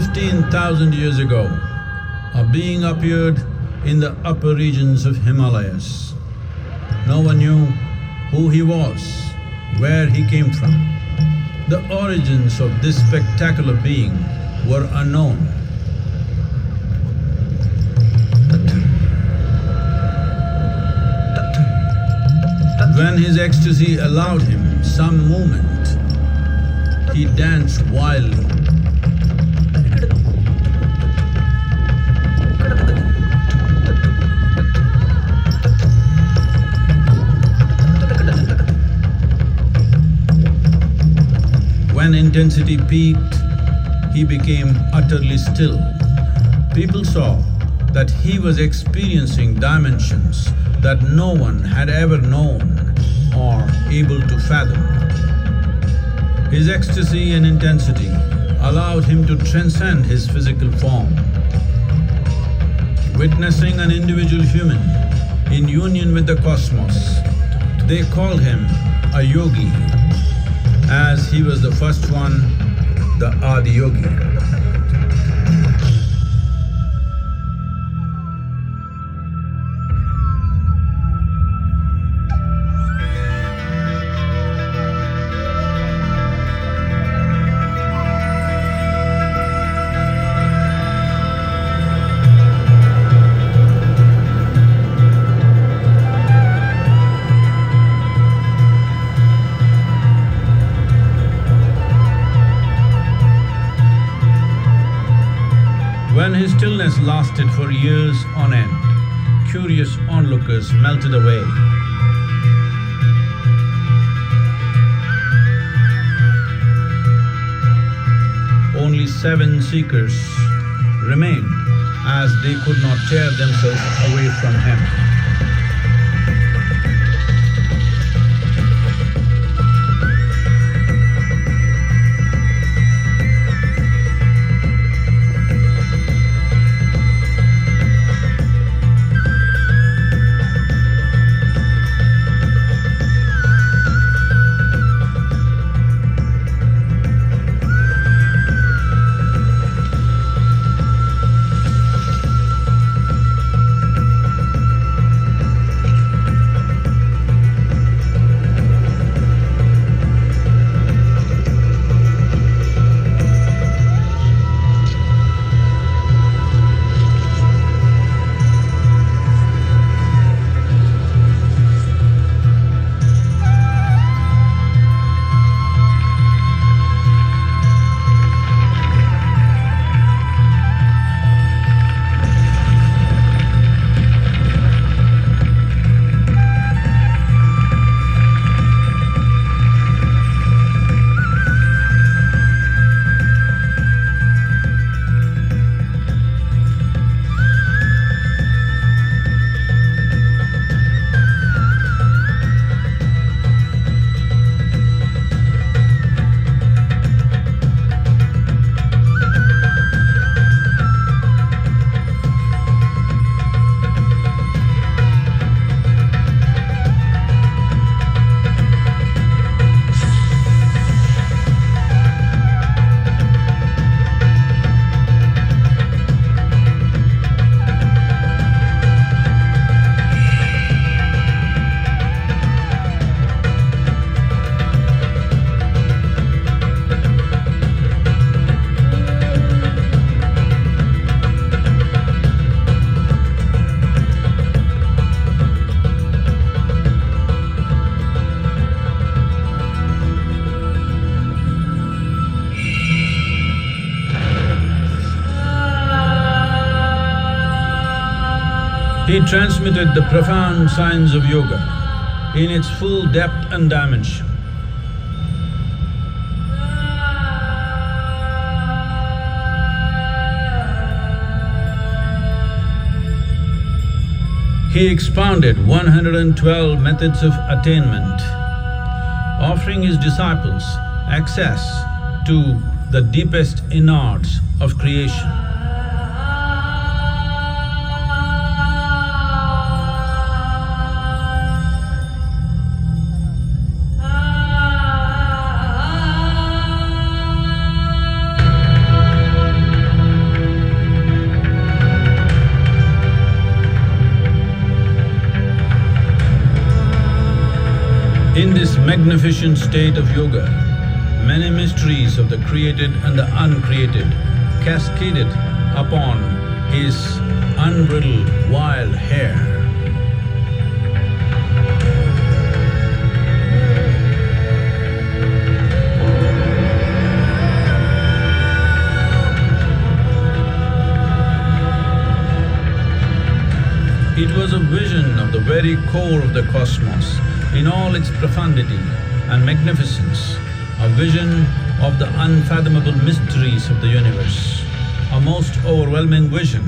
15,000 years ago, a being appeared in the upper regions of Himalayas. No one knew who he was, where he came from. The origins of this spectacular being were unknown. When his ecstasy allowed him some movement, he danced wildly. When intensity peaked, he became utterly still. People saw that he was experiencing dimensions that no one had ever known or able to fathom. His ecstasy and intensity allowed him to transcend his physical form. Witnessing an individual human in union with the cosmos, they called him a yogi, as he was the first one, the adoyogi. When his stillness lasted for years on end, curious onlookers melted away. Only 7 seekers remained, as they could not tear themselves away from him. He transmitted the profound science of yoga in its full depth and dimension. He expounded 112 methods of attainment, offering his disciples access to the deepest innards of creation. In this magnificent state of yoga, many mysteries of the created and the uncreated cascaded upon his unbridled wild hair. It was a vision of the very core of the cosmos in all its profundity and magnificence, a vision of the unfathomable mysteries of the universe, a most overwhelming vision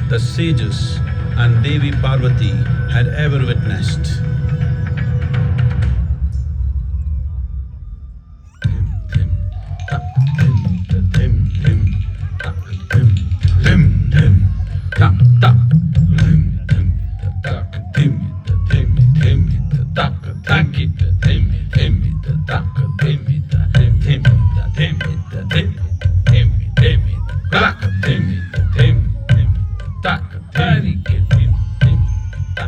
the sages and Devi Parvati had ever witnessed.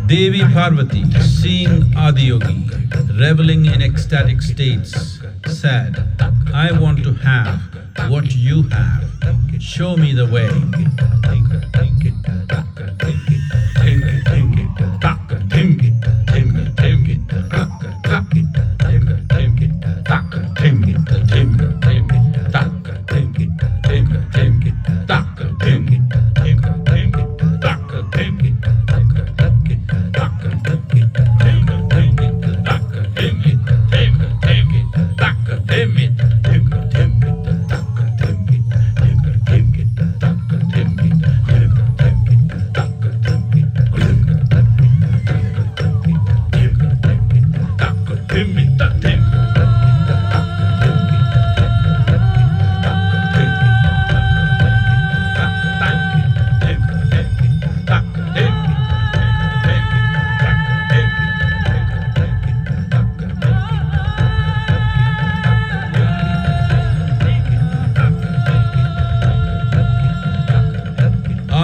Devi Parvati, seeing Adiyogi reveling in ecstatic states, said, "I want to have what you have. Show me the way."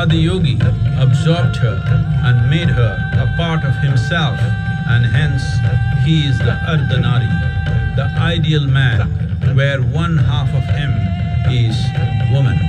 Adiyogi absorbed her and made her a part of himself, and hence he is the Ardhanari, the ideal man, where one half of him is woman.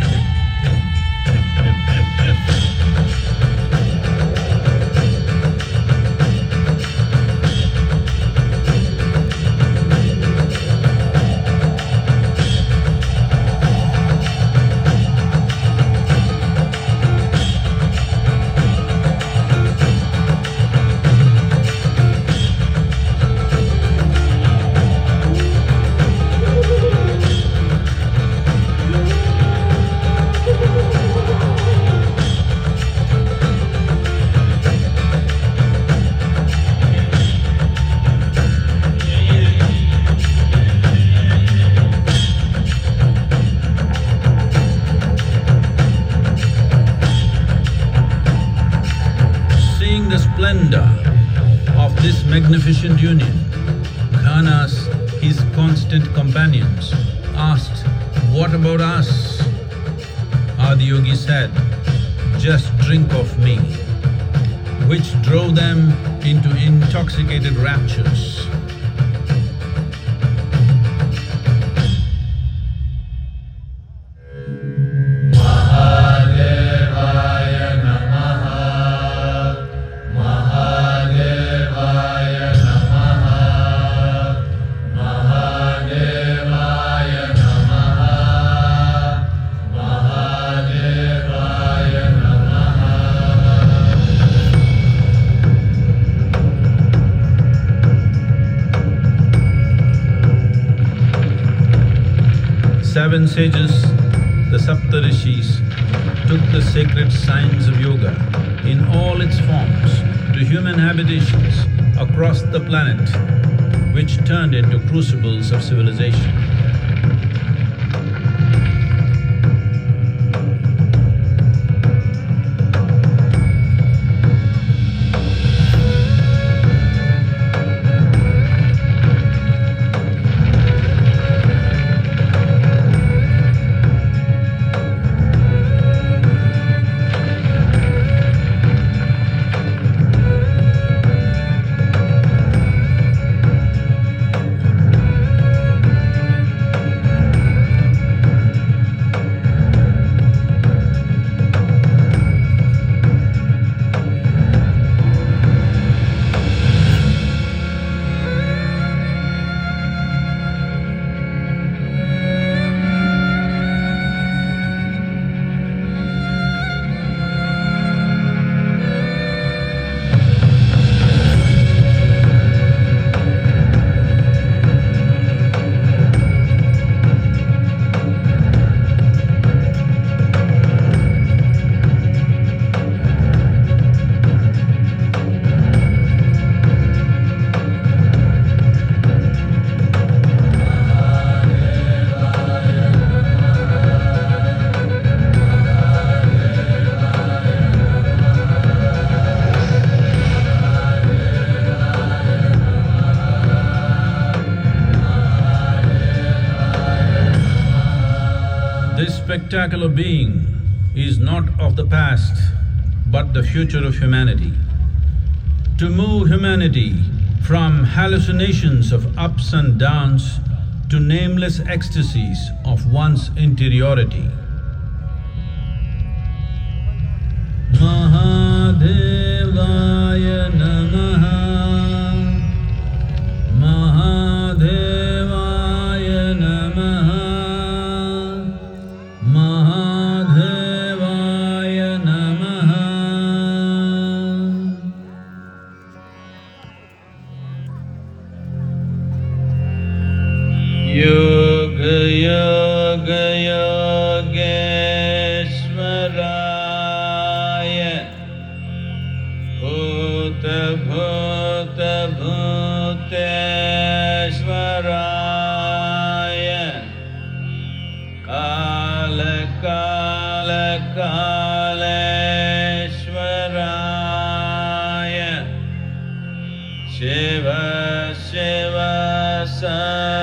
The splendor of this magnificent union, Ghanas, his constant companions, asked, "What about us?" Adiyogi said, "Just drink of me," which drove them into intoxicated raptures. Seven sages, the Saptarishis, took the sacred science of yoga in all its forms to human habitations across the planet, which turned into crucibles of civilization. spectacular being is not of the past, but the future of humanity. To move humanity from hallucinations of ups and downs to nameless ecstasies of one's interiority. Mahadevaya Namaha, Mahadevaya Namaha, Mahadevaya Namaha. Yoga Yoga Yogeshwaraya, Bhuta Bhuta Bhuteshwaraya, Kala Kala Kaleshwaraya, Shiva Shiva Sa